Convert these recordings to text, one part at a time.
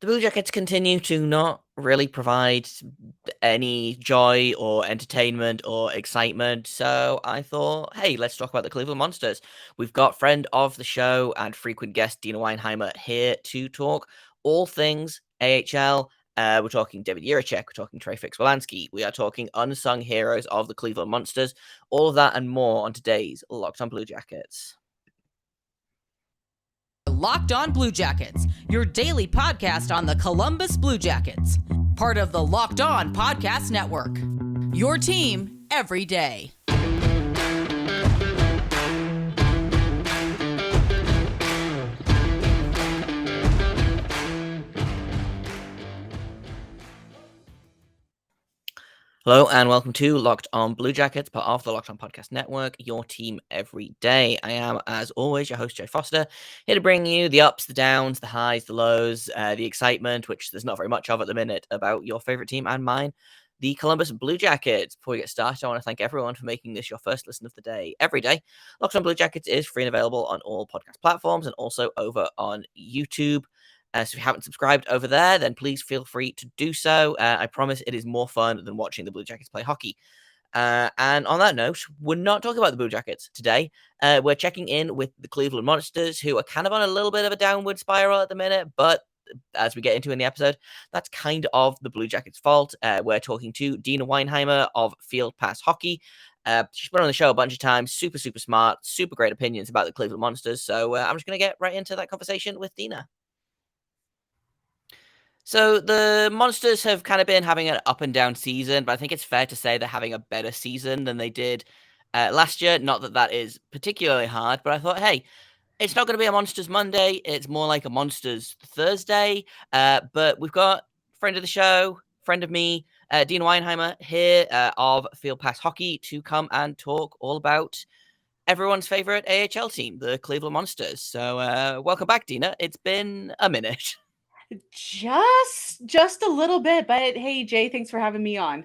The Blue Jackets continue to not really provide any joy or entertainment or excitement. So I thought, hey, let's talk about the Cleveland Monsters. We've got friend of the show and frequent guest Deana Weinheimer here to talk all things AHL. We're talking David Jiricek, we're talking Trey Wolansky, we are talking unsung heroes of the Cleveland Monsters. All of that and more on today's Locked on Blue Jackets. Locked on Blue Jackets, your daily podcast on the Columbus Blue Jackets, part of the Locked On Podcast Network. Your team every day. Hello and welcome to Locked on Blue Jackets, part of the Locked on Podcast Network, your team every day. I am, as always, your host, Joe Foster, here to bring you the ups, the downs, the highs, the lows, the excitement, which there's not very much of at the minute, about your favorite team and mine, the Columbus Blue Jackets. Before we get started, I want to thank everyone for making this your first listen of the day every day. Locked on Blue Jackets is free and available on all podcast platforms and also over on YouTube. So if you haven't subscribed over there, then please feel free to do so. I promise it is more fun than watching the Blue Jackets play hockey. And on that note, we're not talking about the Blue Jackets today. We're checking in with the Cleveland Monsters, who are kind of on a little bit of a downward spiral at the minute, but as we get into in the episode, that's kind of the Blue Jackets' fault. We're talking to Deana Weinheimer of Field Pass Hockey. She's been on the show a bunch of times, super smart, super great opinions about the Cleveland Monsters. So I'm just going to get right into that conversation with Deana. So the Monsters have kind of been having an up and down season, but I think it's fair to say they're having a better season than they did last year. Not that that is particularly hard, but I thought, hey, it's not going to be a Monsters Monday. It's more like a Monsters Thursday. But we've got friend of the show, friend of me, Deana Weinheimer here of Field Pass Hockey to come and talk all about everyone's favorite AHL team, the Cleveland Monsters. So welcome back, Deana. It's been a minute. Just a little bit, but hey, Jay, thanks for having me on.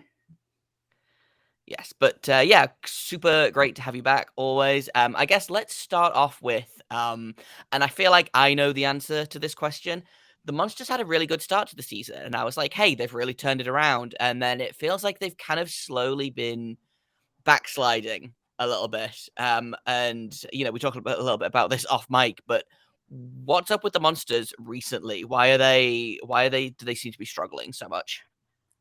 Yes, but yeah, super great to have you back always. I guess let's start off with, and I feel like I know the answer to this question. The Monsters had a really good start to the season, and I was like, hey, they've really turned it around. And then it feels like they've kind of slowly been backsliding a little bit. And you know, we talked a little bit about this off mic, but what's up with the Monsters recently? Why are they? Do they seem to be struggling so much?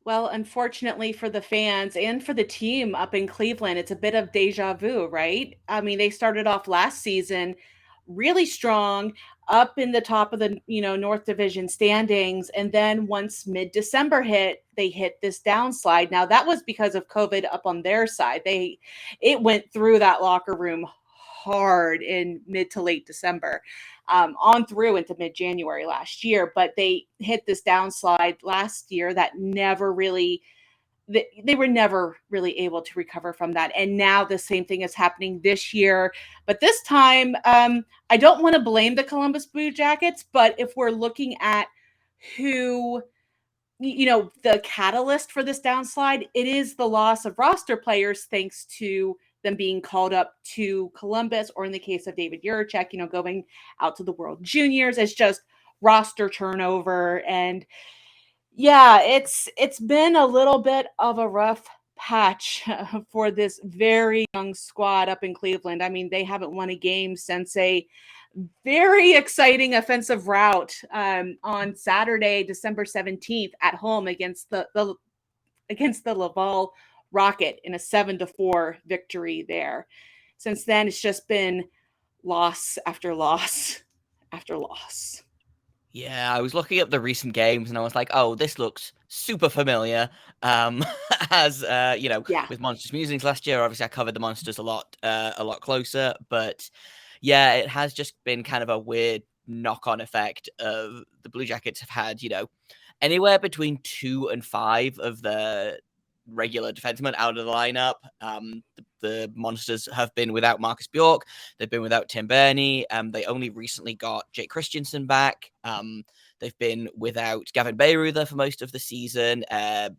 Well, unfortunately for the fans and for the team up in Cleveland, it's a bit of deja vu, right? I mean, they started off last season really strong, up in the top of the, North Division standings, and then once mid-December hit, they hit this downslide. Now, that was because of COVID up on their side. It went through that locker room hard in mid to late December. On through into mid-January last year, but they hit this downslide last year that never really they were never really able to recover from that. And now the same thing is happening this year. But this time, I don't want to blame the Columbus Blue Jackets, but if we're looking at who, the catalyst for this downslide, it is the loss of roster players thanks to them being called up to Columbus, or in the case of David Jiricek, going out to the World Juniors. It's just roster turnover. And yeah, it's been a little bit of a rough patch for this very young squad up in Cleveland. I mean, they haven't won a game since a very exciting offensive route on Saturday, December 17th at home against the Laval Rocket in a 7-4 victory there. Since then, it's just been loss after loss after loss. Yeah, I was looking at the recent games and I was like, oh, this looks super familiar. As you know, Yeah. with Monsters Musings last year, obviously I covered the Monsters a lot closer. But yeah, it has just been kind of a weird knock-on effect of the Blue Jackets have had, anywhere between 2 and 5 of the regular defensemen out of the lineup. The Monsters have been without Marcus Bjork. They've been without Tim Burney. They only recently got Jake Christensen back. They've been without Gavin Bayreuther for most of the season.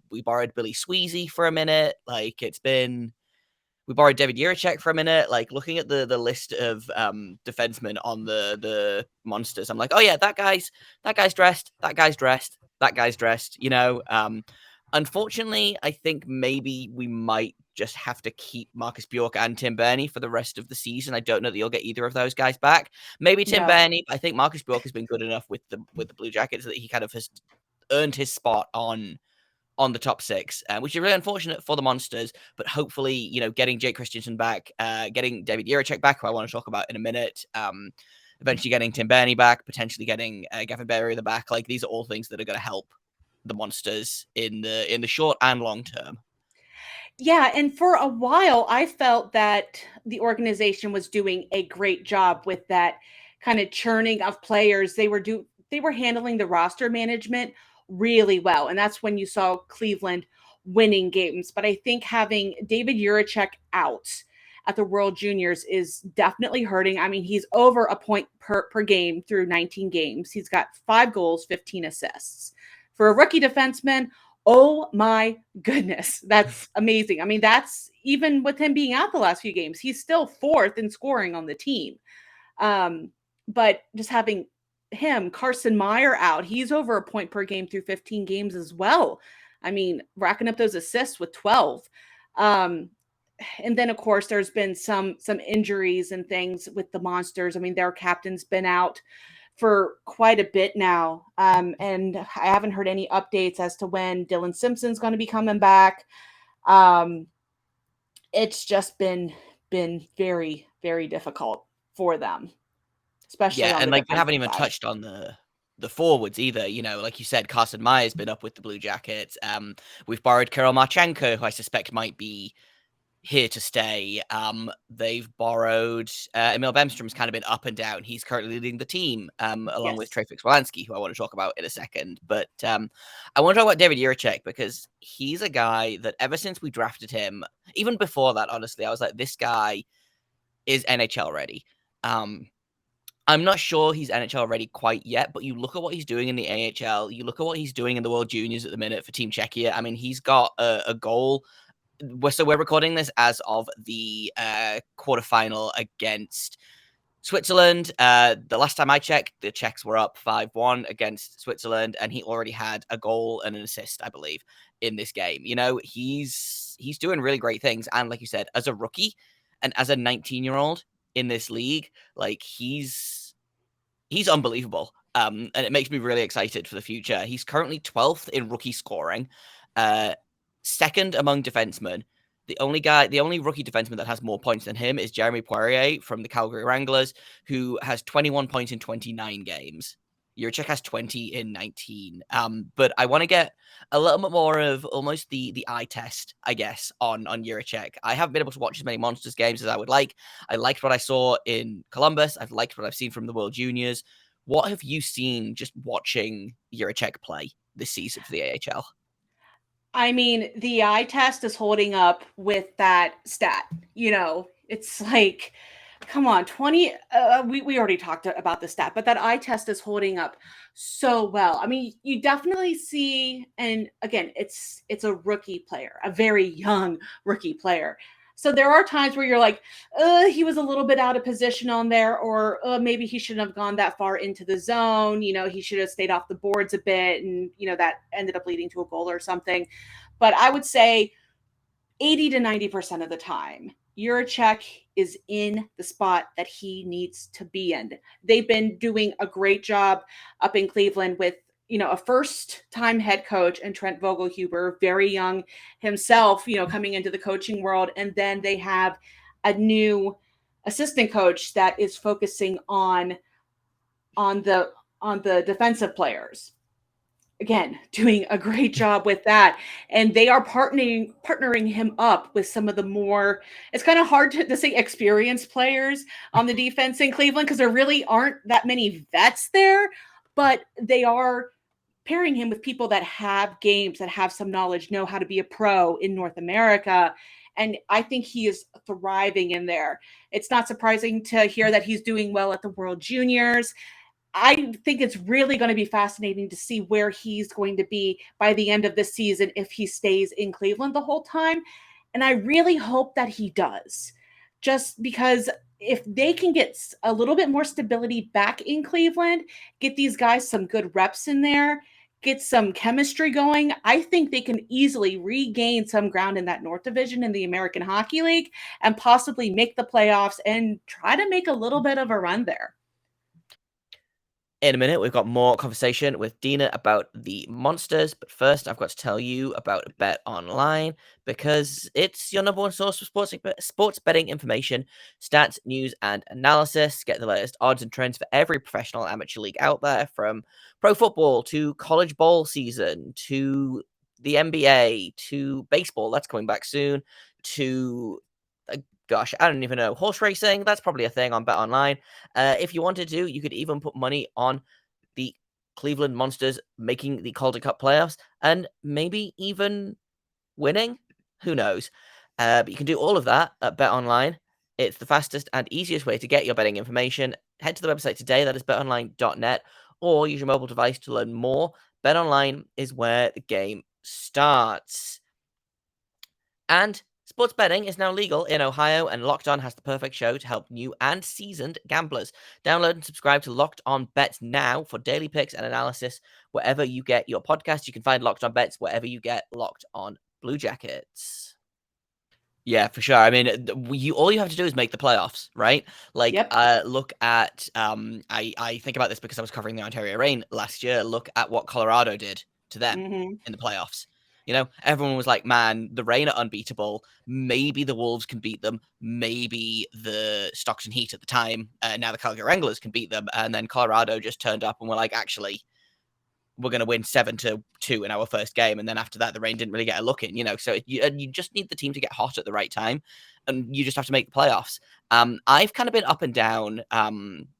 We borrowed Billy Sweezy for a minute. Like, it's been we borrowed David Jiricek for a minute. Like looking at the list of defensemen on the Monsters, I'm like, oh yeah, that guy's dressed, that guy's dressed, that guy's dressed. Unfortunately, I think maybe we might just have to keep Marcus Bjork and Tim Burney for the rest of the season. I don't know that you'll get either of those guys back. Maybe Tim No. Burney. I think Marcus Bjork has been good enough with the Blue Jackets that he kind of has earned his spot on the top six, which is really unfortunate for the Monsters. But hopefully, getting Jake Christensen back, getting David Jiricek back, who I want to talk about in a minute, eventually getting Tim Burney back, potentially getting Gavin Berry the back. Like these are all things that are going to help the Monsters in the short and long term. Yeah, and for a while, I felt that the organization was doing a great job with that kind of churning of players. They were handling the roster management really well, and that's when you saw Cleveland winning games. But I think having David Jiricek out at the World Juniors is definitely hurting. I mean, he's over a point per game through 19 games. He's got 5 goals, 15 assists. For a rookie defenseman, oh my goodness, that's amazing. I mean, that's even with him being out the last few games, he's still 4th in scoring on the team. But just having him, Carson Meyer out, he's over a point per game through 15 games as well. I mean, racking up those assists with 12. And then of course there's been some injuries and things with the Monsters. I mean, their captain's been out for quite a bit now. And I haven't heard any updates as to when Dylan Simpson's going to be coming back. It's just been very, very difficult for them, especially on and the like we haven't defensive even side. touched on the forwards either. Like you said, Carson Meyer's been up with the Blue Jackets. We've borrowed Kirill Marchenko, who I suspect might be here to stay. They've borrowed Emil Bemstrom's kind of been up and down. He's currently leading the team, along with Yes. Trey Wolansky, who I want to talk about in a second. But I want to talk about David Jiricek because he's a guy that ever since we drafted him, even before that, honestly, I was like, this guy is NHL ready. I'm not sure he's NHL ready quite yet, but you look at what he's doing in the AHL, you look at what he's doing in the World Juniors at the minute for Team Czechia. I mean, he's got a goal. We're recording this as of the quarterfinal against Switzerland. The last time I checked, the Czechs were up 5-1 against Switzerland, and he already had a goal and an assist, I believe, in this game. He's doing really great things, and like you said, as a rookie and as a 19-year-old in this league, like he's unbelievable. And it makes me really excited for the future. He's currently 12th in rookie scoring, second among defensemen. The only rookie defenseman that has more points than him is Jeremy Poirier from the Calgary Wranglers, who has 21 points in 29 games. Jiricek has 20 in 19. But I want to get a little bit more of almost the eye test, I guess, on Jiricek. I haven't been able to watch as many Monsters games as I would like. I liked what I saw in Columbus. I've liked what I've seen from the World Juniors. What have you seen just watching Jiricek play this season for the AHL? I mean, the eye test is holding up with that stat. It's like, come on, 20. We already talked about the stat, but that eye test is holding up so well. I mean, you definitely see, and again, it's a rookie player, a very young rookie player. So there are times where you're like, he was a little bit out of position on there, or maybe he shouldn't have gone that far into the zone. He should have stayed off the boards a bit, and that ended up leading to a goal or something. But I would say 80 to 90% of the time, Jiricek is in the spot that he needs to be in. They've been doing a great job up in Cleveland with a first-time head coach and Trent Vogelhuber, very young himself, coming into the coaching world. And then they have a new assistant coach that is focusing on the defensive players. Again, doing a great job with that. And they are partnering him up with some of the more, it's kind of hard to say experienced players on the defense in Cleveland because there really aren't that many vets there, but they are pairing him with people that have games, that have some knowledge, know how to be a pro in North America. And I think he is thriving in there. It's not surprising to hear that he's doing well at the World Juniors. I think it's really going to be fascinating to see where he's going to be by the end of the season if he stays in Cleveland the whole time. And I really hope that he does, just because if they can get a little bit more stability back in Cleveland, get these guys some good reps in there, get some chemistry going, I think they can easily regain some ground in that North Division in the American Hockey League and possibly make the playoffs and try to make a little bit of a run there. In a minute, we've got more conversation with Deana about the monsters, but first I've got to tell you about BetOnline because it's your number one source for sports betting information, stats, news, and analysis. Get the latest odds and trends for every professional amateur league out there, from pro football to college bowl season to the NBA to baseball, that's coming back soon, to gosh, I don't even know. Horse racing, that's probably a thing on BetOnline. If you wanted to, you could even put money on the Cleveland Monsters making the Calder Cup playoffs and maybe even winning. Who knows? But you can do all of that at BetOnline. It's the fastest and easiest way to get your betting information. Head to the website today, that is betonline.net, or use your mobile device to learn more. BetOnline is where the game starts. And sports betting is now legal in Ohio, and Locked On has the perfect show to help new and seasoned gamblers. Download and subscribe to Locked On Bets now for daily picks and analysis wherever you get your podcast. You can find Locked On Bets wherever you get Locked On Blue Jackets. Yeah, for sure. I mean, all you have to do is make the playoffs, right? Like, Yep. Look at I think about this because I was covering the Ontario Reign last year. Look at what Colorado did to them Mm-hmm. in the playoffs. You know, everyone was like, man, the Reign are unbeatable. Maybe the Wolves can beat them. Maybe the Stockton Heat at the time, now the Calgary Wranglers can beat them. And then Colorado just turned up and were like, actually, we're going to win 7-2 in our first game. And then after that, the Reign didn't really get a look in, you know, so you just need the team to get hot at the right time, and you just have to make the playoffs. I've kind of been up and down,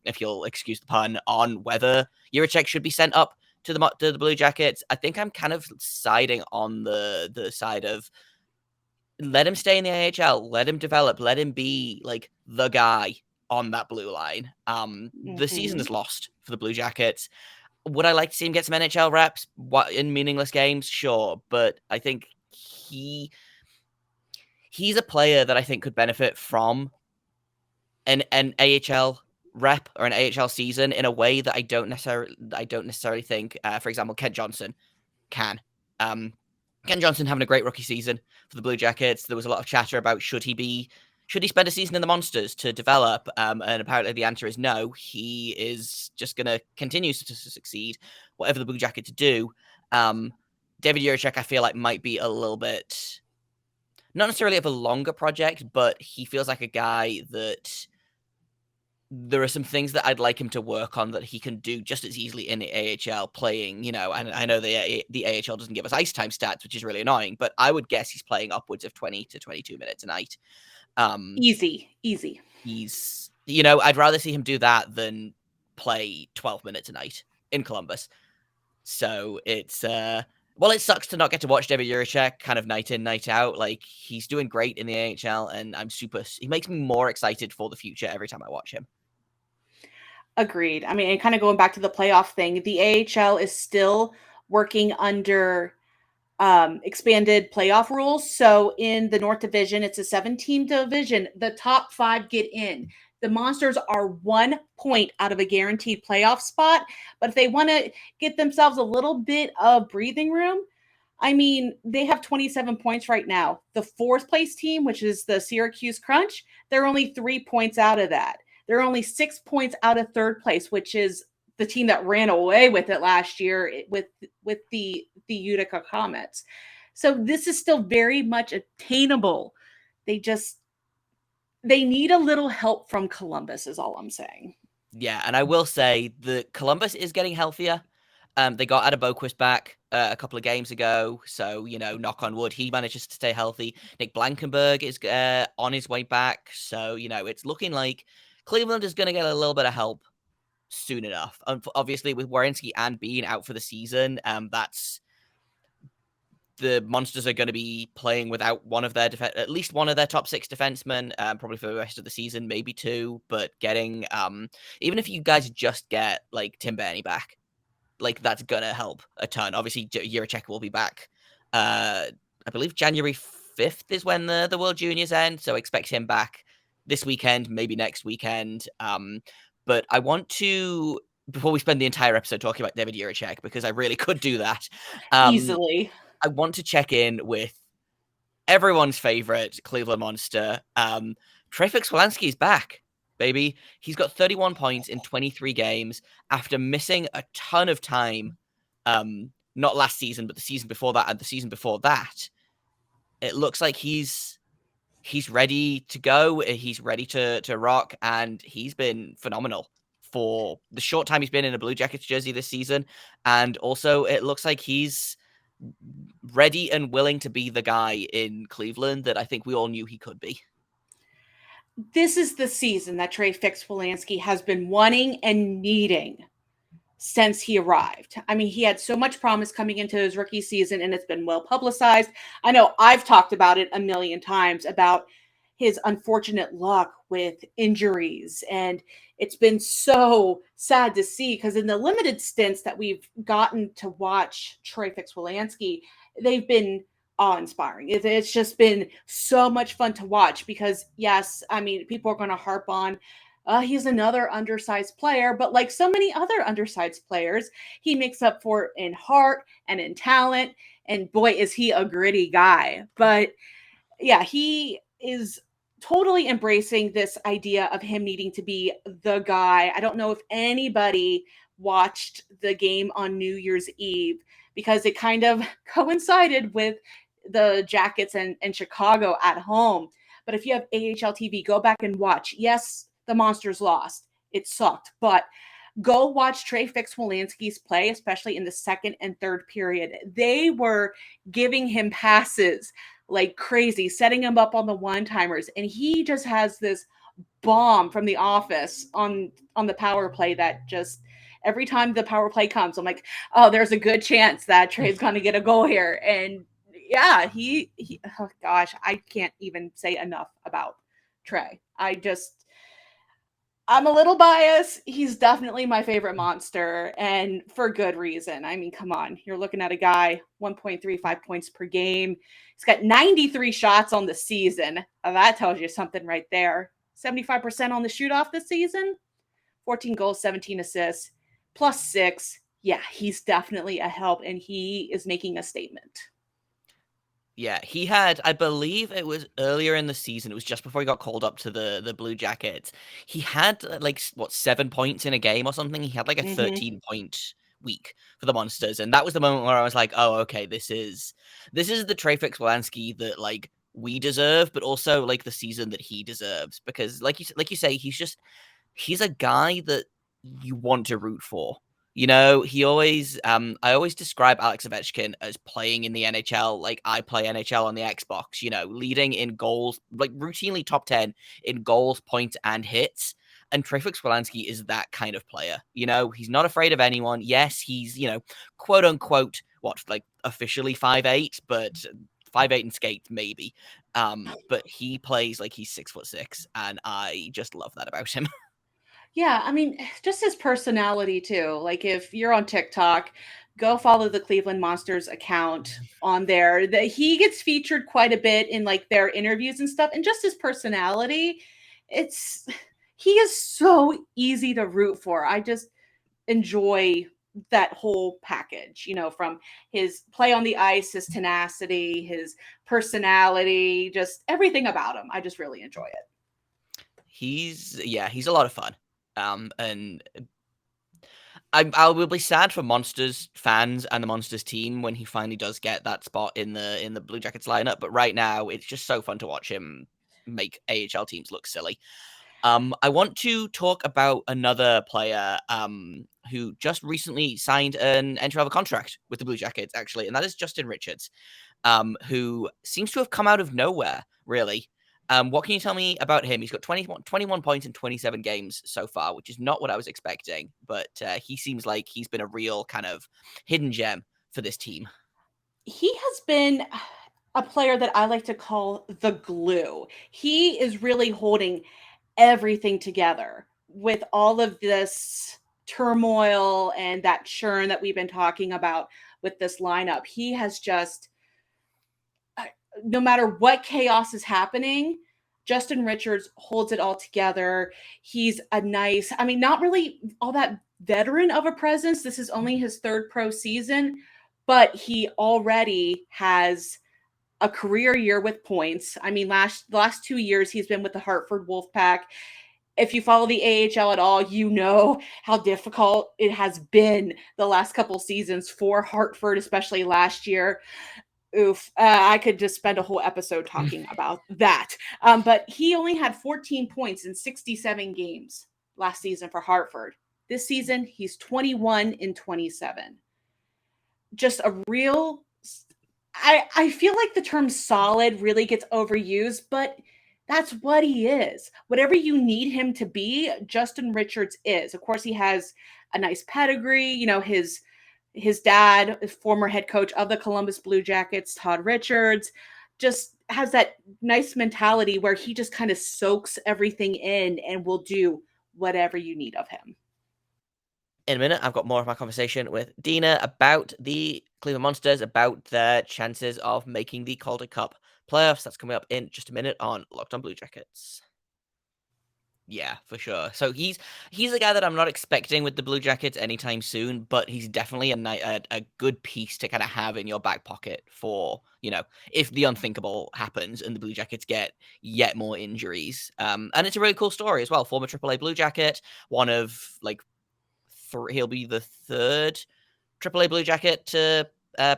if you'll excuse the pun, on whether Jiricek should be sent up to the Blue Jackets. I think I'm kind of siding on the side of let him stay in the AHL, let him develop, let him be like the guy on that blue line. The season is lost for the Blue Jackets. Would I like to see him get some NHL reps in meaningless games? Sure, but I think he's a player that I think could benefit from an AHL rep or an AHL season in a way that I don't necessarily think, for example, Kent Johnson can. Kent Johnson having a great rookie season for the Blue Jackets. There was a lot of chatter about should he spend a season in the Monsters to develop? And apparently the answer is no. He is just going to continue to succeed, whatever the Blue Jackets do. David Jiricek, I feel like, might be a little bit, not necessarily of a longer project, but he feels like a guy that there are some things that I'd like him to work on that he can do just as easily in the AHL playing, you know, and I know the AHL doesn't give us ice time stats, which is really annoying, but I would guess he's playing upwards of 20 to 22 minutes a night. Easy. He's, you know, I'd rather see him do that than play 12 minutes a night in Columbus. So it's, well, it sucks to not get to watch David Jiricek kind of night in, night out. Like, he's doing great in the AHL, and he makes me more excited for the future every time I watch him. Agreed. I mean, and kind of going back to the playoff thing, the AHL is still working under expanded playoff rules. So in the North Division, it's a 7-team division. The top 5 get in. The Monsters are 1 point out of a guaranteed playoff spot. But if they want to get themselves a little bit of breathing room, I mean, they have 27 points right now. The 4th place team, which is the Syracuse Crunch, they're only 3 points out of that. They're only 6 points out of 3rd place, which is the team that ran away with it last year with the Utica Comets. So this is still very much attainable. They need a little help from Columbus is all I'm saying. Yeah, and I will say the Columbus is getting healthier. They got Adam Boquist back a couple of games ago, so, you know, knock on wood, he manages to stay healthy. Nick Blankenberg is on his way back, so, you know, it's looking like Cleveland is going to get a little bit of help soon enough. Obviously, with Wolansky and being out for the season, that's the Monsters are going to be playing without at least one of their top 6 defensemen, probably for the rest of the season, maybe 2. But getting, even if you guys just get like Tim Burney back, like that's gonna help a ton. Obviously, Jiricek will be back. I believe January 5th is when the World Juniors end, so expect him back this weekend, maybe next weekend. But I want to, before we spend the entire episode talking about David Jiricek, because I really could do that, Easily. I want to check in with everyone's favorite Cleveland Monster. Trey Wolansky is back, baby. He's got 31 points in 23 games after missing a ton of time. Not last season, but the season before that and the season before that. It looks like he's ready to go. He's ready to rock, and he's been phenomenal for the short time he's been in a Blue Jackets jersey this season. And also, it looks like he's ready and willing to be the guy in Cleveland that I think we all knew he could be. This is the season that Trey Wolansky has been wanting and needing since he arrived. I mean, he had so much promise coming into his rookie season, and it's been well publicized. I know I've talked about it a million times about his unfortunate luck with injuries, and it's been so sad to see because in the limited stints that we've gotten to watch Trey Wolansky, they've been awe-inspiring. It's just been so much fun to watch because, yes, I mean, people are going to harp on he's another undersized player, but like so many other undersized players, he makes up for it in heart and in talent. And boy, is he a gritty guy. But yeah, he is totally embracing this idea of him needing to be the guy. I don't know if anybody watched the game on New Year's Eve because it kind of coincided with the Jackets and Chicago at home. But if you have AHL TV, go back and watch. Yes, the Monsters lost. It sucked. But go watch Trey Wolansky's play, especially in the second and third period. They were giving him passes like crazy, setting him up on the one-timers. And he just has this bomb from The Office on the power play that just every time the power play comes, I'm like, oh, there's a good chance that Trey's going to get a goal here. And yeah, he oh gosh, I can't even say enough about Trey. I'm a little biased. He's definitely my favorite Monster, and for good reason. I mean, come on. You're looking at a guy, 1.35 points per game. He's got 93 shots on the season. That tells you something right there. 75% on the shoot-off this season. 14 goals, 17 assists, +6. Yeah, he's definitely a help, and he is making a statement. Yeah, he had, I believe it was earlier in the season, it was just before he got called up to the Blue Jackets. He had like, 7 points in a game or something? He had like a 13-point week for the Monsters, and that was the moment where I was like, oh, okay, this is the Trey Wolansky that, like, we deserve, but also, like, the season that he deserves. Because, like you say, he's a guy that you want to root for. You know, he always, I always describe Alex Ovechkin as playing in the NHL like I play NHL on the Xbox, you know, leading in goals, like routinely top 10 in goals, points, and hits. And Trey Wolansky is that kind of player. You know, he's not afraid of anyone. Yes, he's, you know, quote unquote, like officially 5'8", but 5'8" and skate, maybe. But he plays like he's 6'6", and I just love that about him. Yeah, I mean, just his personality too. Like if you're on TikTok, go follow the Cleveland Monsters account on there. He gets featured quite a bit in like their interviews and stuff, and just his personality, he is so easy to root for. I just enjoy that whole package, you know, from his play on the ice, his tenacity, his personality, just everything about him. I just really enjoy it. He's a lot of fun. And I will be sad for Monsters fans and the Monsters team when he finally does get that spot in the Blue Jackets lineup. But right now, it's just so fun to watch him make AHL teams look silly. I want to talk about another player who just recently signed an entry-level contract with the Blue Jackets, actually, and that is Justin Richards, who seems to have come out of nowhere, really. What can you tell me about him? He's got 21 points in 27 games so far, which is not what I was expecting, but he seems like he's been a real kind of hidden gem for this team. He has been a player that I like to call the glue. He is really holding everything together with all of this turmoil and that churn that we've been talking about with this lineup. He has just no matter what chaos is happening, Justin Richards holds it all together. He's a nice, I mean, not really all that veteran of a presence. This is only his third pro season, but he already has a career year with points. I mean, the last 2 years he's been with the Hartford Wolfpack. If you follow the AHL at all, you know how difficult it has been the last couple seasons for Hartford, especially last year. Oof, I could just spend a whole episode talking about that. But he only had 14 points in 67 games last season for Hartford. This season, he's 21 in 27. Just a real. I feel like the term solid really gets overused, but that's what he is. Whatever you need him to be, Justin Richards is. Of course, he has a nice pedigree. You know, his dad is former head coach of the Columbus Blue Jackets, Todd Richards, just has that nice mentality where he just kind of soaks everything in and will do whatever you need of him. In a minute, I've got more of my conversation with Deana about the Cleveland Monsters, about their chances of making the Calder Cup playoffs. That's coming up in just a minute on Locked on Blue Jackets. Yeah, for sure. So he's a guy that I'm not expecting with the Blue Jackets anytime soon, but he's definitely a good piece to kind of have in your back pocket for, if the unthinkable happens and the Blue Jackets get yet more injuries. And it's a really cool story as well. Former AAA Blue Jacket, one of he'll be the third AAA Blue Jacket to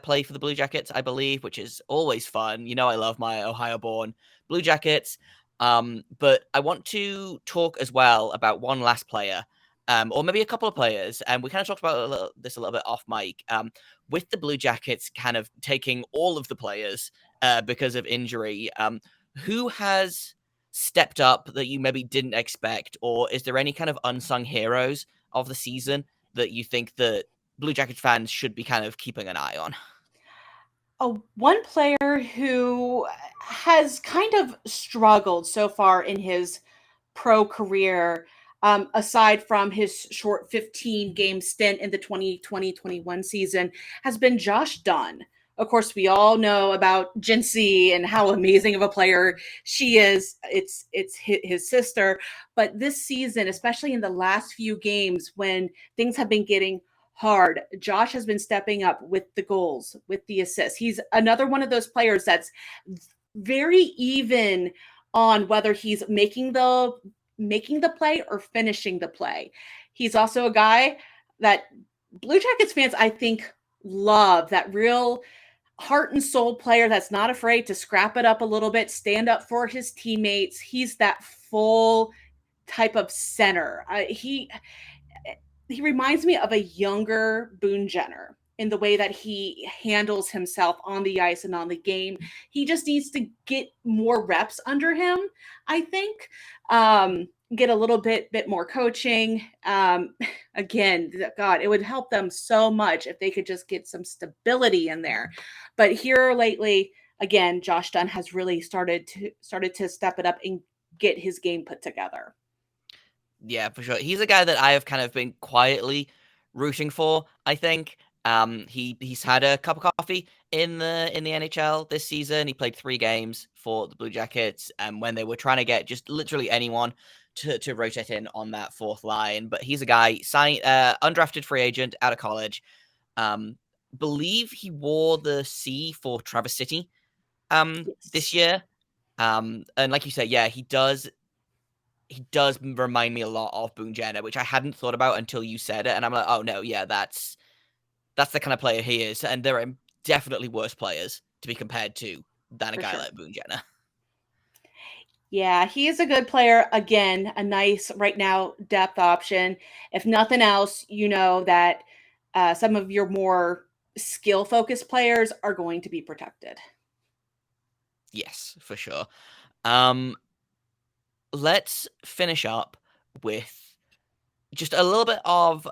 play for the Blue Jackets, I believe, which is always fun. I love my Ohio-born Blue Jackets. But I want to talk as well about one last player, or maybe a couple of players. And we kind of talked about this a little bit off mic. With the Blue Jackets kind of taking all of the players because of injury, who has stepped up that you maybe didn't expect? Or is there any kind of unsung heroes of the season that you think that Blue Jackets fans should be kind of keeping an eye on? One player who has kind of struggled so far in his pro career, aside from his short 15 game stint in the 2020-21 season, has been Josh Dunn. Of course, we all know about Jinsey and how amazing of a player she is. It's his sister. But this season, especially in the last few games when things have been getting hard, Josh has been stepping up with the goals, with the assists. He's another one of those players that's very even on whether he's making the play or finishing the play. He's also a guy that Blue Jackets fans, I think, love, that real heart and soul player that's not afraid to scrap it up a little bit, stand up for his teammates. He's that full type of center. He reminds me of a younger Boone Jenner in the way that he handles himself on the ice and on the game. He just needs to get more reps under him, I think. Get a little bit more coaching. Again, God, it would help them so much if they could just get some stability in there. But here lately, again, Josh Dunn has really started to step it up and get his game put together. Yeah, for sure. He's a guy that I have kind of been quietly rooting for, I think. He's had a cup of coffee in the NHL this season. He played 3 games for the Blue Jackets, when they were trying to get just literally anyone to rotate in on that fourth line. But he's a guy signed undrafted free agent out of college. Believe he wore the C for Traverse City this year. And like you said, yeah, he does remind me a lot of Boone Jenner, which I hadn't thought about until you said it. And I'm like, oh no, yeah, that's the kind of player he is. And there are definitely worse players to be compared to than a guy like Boone Jenner. Yeah, he is a good player. Again, a nice right now depth option. If nothing else, you know that some of your more skill focused players are going to be protected. Yes, for sure. Let's finish up with just a little bit of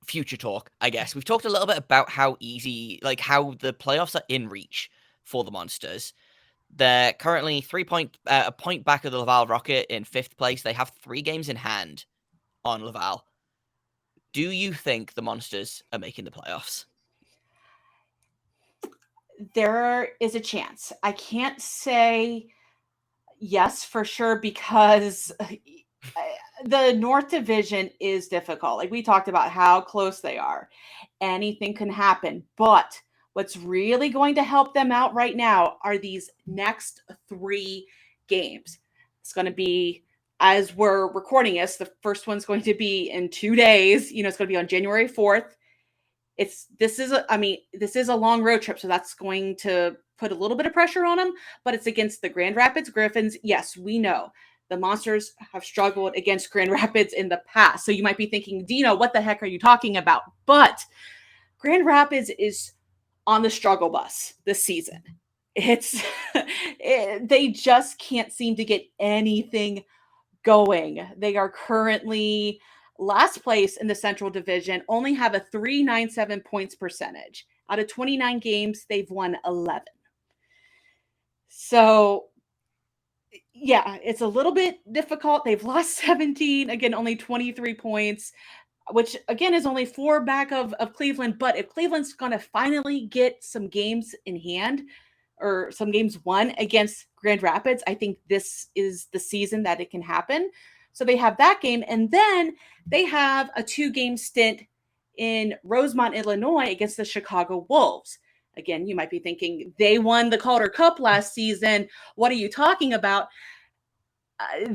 future talk, I guess. We've talked a little bit about how easy, how the playoffs are in reach for the Monsters. They're currently a point back of the Laval Rocket in 5th place. They have 3 games in hand on Laval. Do you think the Monsters are making the playoffs? There is a chance. I can't say yes for sure because the North Division is difficult. Like we talked about how close they are. Anything can happen. But what's really going to help them out right now are these next 3 games. It's going to be, as we're recording this, the first one's going to be in 2 days. It's going to be on January 4th. This is a long road trip, so that's going to put a little bit of pressure on them, but it's against the Grand Rapids Griffins. Yes, we know the Monsters have struggled against Grand Rapids in the past. So you might be thinking, Dino, what the heck are you talking about? But Grand Rapids is on the struggle bus this season. They just can't seem to get anything going. They are currently last place in the Central Division, only have a 397 points percentage. Out of 29 games, they've won 11. So, yeah, it's a little bit difficult. They've lost 17, again, only 23 points, which again is only 4 back of Cleveland. But if Cleveland's going to finally get some games in hand or some games won against Grand Rapids, I think this is the season that it can happen. So they have that game. And then they have a 2-game stint in Rosemont, Illinois against the Chicago Wolves. Again, you might be thinking they won the Calder Cup last season. What are you talking about?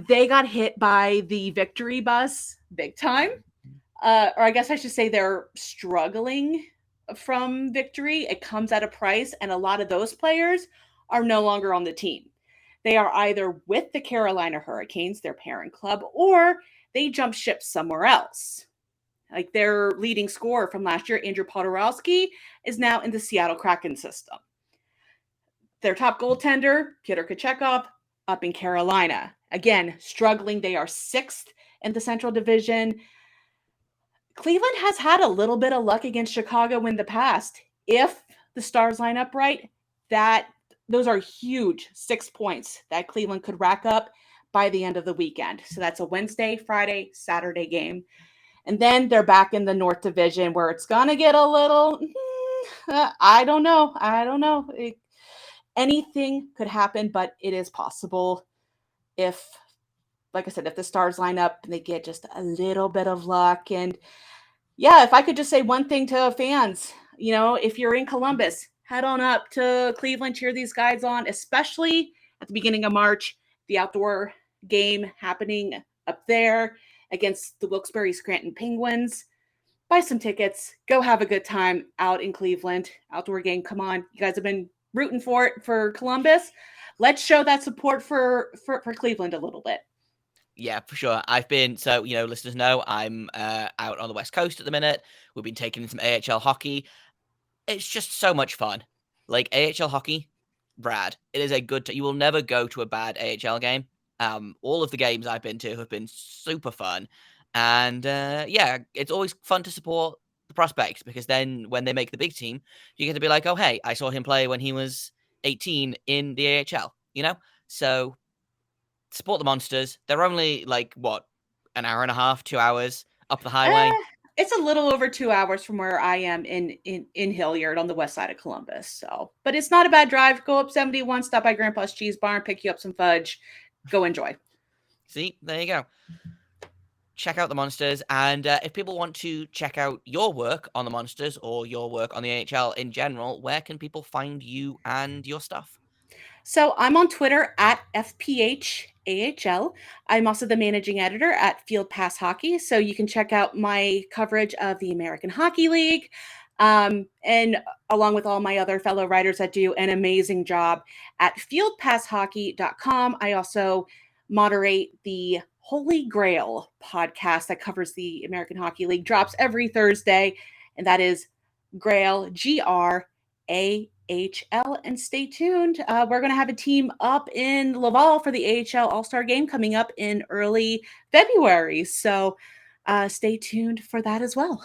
They got hit by the victory bus big time. Or I guess I should say they're struggling from victory. It comes at a price, and a lot of those players are no longer on the team. They are either with the Carolina Hurricanes, their parent club, or they jump ship somewhere else. Like their leading scorer from last year, Andrew Podorowski, is now in the Seattle Kraken system. Their top goaltender, Pyotr Kochetkov, up in Carolina. Again, struggling. They are 6th in the Central Division. Cleveland has had a little bit of luck against Chicago in the past. If the Stars line up right, those are huge 6 points that Cleveland could rack up by the end of the weekend. So that's a Wednesday, Friday, Saturday game. And then they're back in the North Division where it's going to get a little, I don't know. Anything could happen, but it is possible if, like I said, if the Stars line up and they get just a little bit of luck. And yeah, if I could just say one thing to fans, if you're in Columbus, head on up to Cleveland, cheer these guys on, especially at the beginning of March, the outdoor game happening up there against the Wilkes-Barre Scranton Penguins. Buy some tickets, go have a good time out in Cleveland. Outdoor game, come on. You guys have been rooting for it for Columbus. Let's show that support for Cleveland a little bit. Yeah, for sure. I've been, so, listeners know I'm out on the West Coast at the minute. We've been taking some AHL hockey. It's just so much fun. Like, AHL hockey, Brad, it is a good, you will never go to a bad AHL game. All of the games I've been to have been super fun. And yeah, it's always fun to support the prospects because then when they make the big team, you get to be like, oh, hey, I saw him play when he was 18 in the AHL, So support the Monsters. They're only like, what, an hour and a half, 2 hours up the highway? It's a little over 2 hours from where I am in Hilliard on the west side of Columbus. So, but it's not a bad drive. Go up 71, stop by Grandpa's Cheese Barn, pick you up some fudge, go enjoy. See, there you go. Check out the Monsters. And if people want to check out your work on the Monsters or your work on the AHL in general, where can people find you and your stuff? So I'm on Twitter at FPHAHL. I'm also the managing editor at Field Pass Hockey. So you can check out my coverage of the American Hockey League. And along with all my other fellow writers that do an amazing job at fieldpasshockey.com. I also moderate the Holy Grail podcast that covers the American Hockey League, drops every Thursday. And that is Grail, GRAHL, and stay tuned. We're going to have a team up in Laval for the AHL All-Star Game coming up in early February. So stay tuned for that as well.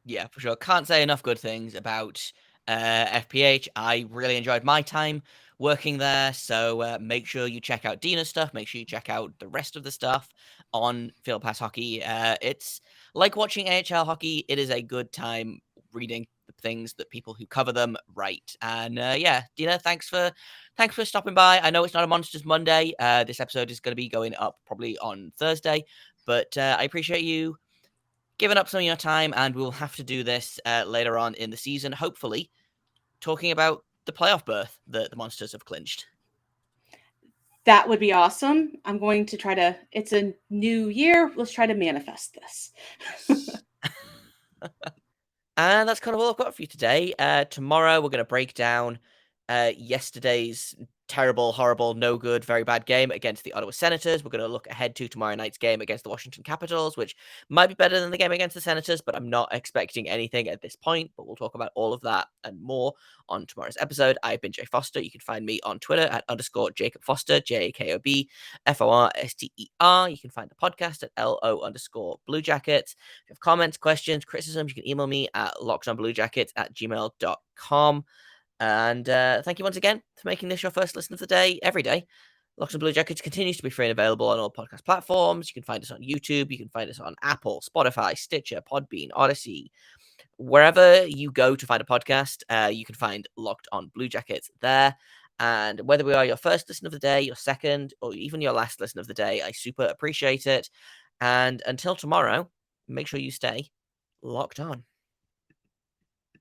Yeah, for sure. Can't say enough good things about FPH. I really enjoyed my time working there. So make sure you check out Deana's stuff. Make sure you check out the rest of the stuff on Field Pass Hockey. It's like watching AHL hockey. It is a good time reading the things that people who cover them write. And Deana, thanks for stopping by. I know it's not a Monsters Monday. This episode is going to be going up probably on Thursday, but I appreciate you giving up some of your time, and we'll have to do this later on in the season, hopefully talking about the playoff berth that the Monsters have clinched. That would be awesome. I'm going to try to, it's a new year. Let's try to manifest this. And that's kind of all I've got for you today. Tomorrow, we're going to break down yesterday's terrible, horrible, no good, very bad game against the Ottawa Senators. We're going to look ahead to tomorrow night's game against the Washington Capitals, which might be better than the game against the Senators, but I'm not expecting anything at this point. But we'll talk about all of that and more on tomorrow's episode. I've been Jay Foster. You can find me on Twitter at _Jacob Foster, JAKOB FORSTER. You can find the podcast at LO_Blue Jackets. If you have comments, questions, criticisms, you can email me at lockdownbluejackets@gmail.com. And thank you once again for making this your first listen of the day every day. Locked on Blue Jackets continues to be free and available on all podcast platforms. You can find us on YouTube. You can find us on Apple, Spotify, Stitcher, Podbean, Odyssey. Wherever you go to find a podcast, you can find Locked on Blue Jackets there. And whether we are your first listen of the day, your second, or even your last listen of the day, I super appreciate it. And until tomorrow, make sure you stay locked on.